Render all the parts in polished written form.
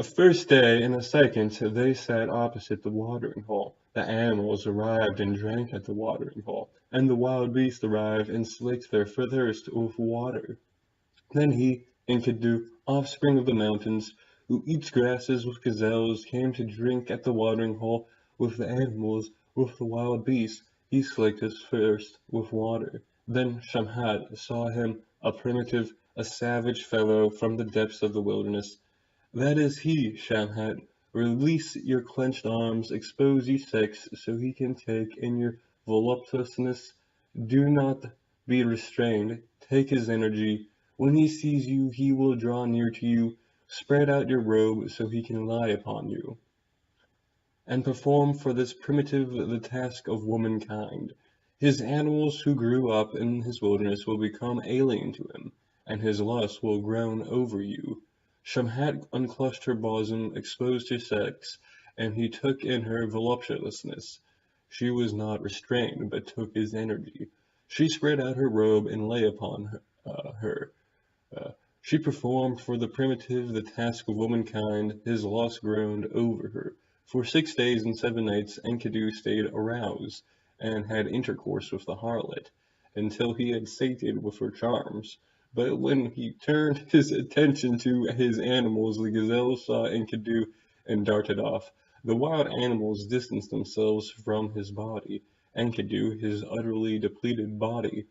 A first day and a second they sat opposite the watering hole. The animals arrived and drank at the watering hole, and the wild beasts arrived and slaked their thirst with water. Then he, Enkidu, offspring of the mountains, who eats grasses with gazelles, came to drink at the watering hole with the animals, with the wild beasts. He slaked his thirst with water. Then Shamhat saw him, a primitive, a savage fellow from the depths of the wilderness. That is he, Shamhat. Release your clenched arms, expose your sex, so he can take in your voluptuousness. Do not be restrained. Take his energy. When he sees you, he will draw near to you. Spread out your robe so he can lie upon you, and perform for this primitive the task of womankind. His animals who grew up in his wilderness will become alien to him, and his lust will groan over you. Shamhat unclutched her bosom, exposed her sex, and he took in her voluptuousness. She was not restrained, but took his energy. She spread out her robe and lay upon her. She performed for the primitive the task of womankind. His lust groaned over her. For 6 days and 7 nights Enkidu stayed aroused, and had intercourse with the harlot, until he had sated with her charms. But when he turned his attention to his animals, the gazelle saw Enkidu and darted off. The wild animals distanced themselves from his body. Enkidu, his utterly depleted body,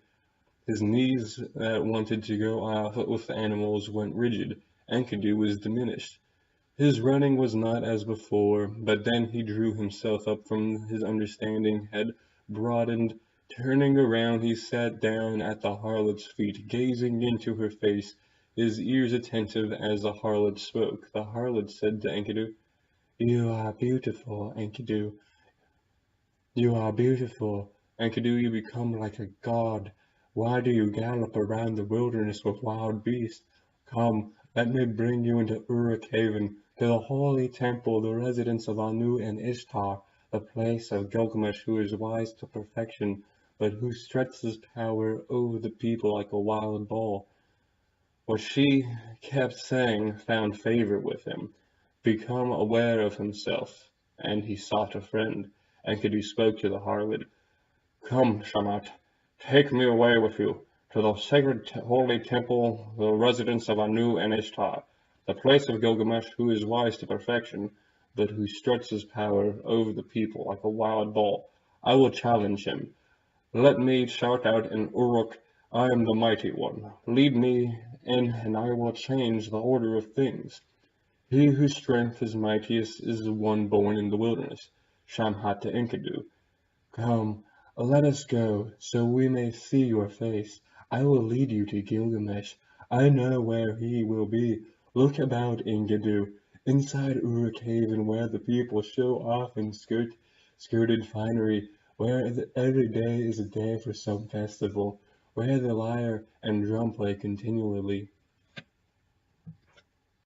his knees that wanted to go off with the animals went rigid. Enkidu was diminished. His running was not as before, but then he drew himself up from his understanding, head broadened. Turning around, he sat down at the harlot's feet, gazing into her face, his ears attentive as the harlot spoke. The harlot said to Enkidu, "You are beautiful, Enkidu. You are beautiful. Enkidu, you become like a god. Why do you gallop around the wilderness with wild beasts? Come, let me bring you into Uruk Haven, to the holy temple, the residence of Anu and Ishtar, the place of Gilgamesh, who is wise to perfection, but who stretches his power over the people like a wild bull." What she kept saying found favor with him. Become aware of himself, and he sought a friend. Enkidu spoke to the harlot. "Come, Shamat, take me away with you, to the sacred holy temple, the residence of Anu and Ishtar, the place of Gilgamesh, who is wise to perfection, but who struts his power over the people like a wild bull. I will challenge him. Let me shout out in Uruk, I am the mighty one. Lead me in, and I will change the order of things. He whose strength is mightiest is the one born in the wilderness." Shamhat to Enkidu. "Come, let us go, so we may see your face. I will lead you to Gilgamesh. I know where he will be. Look about, Enkidu, inside Uruk Haven, where the people show off in skirted finery, where every day is a day for some festival, where the lyre and drum play continually.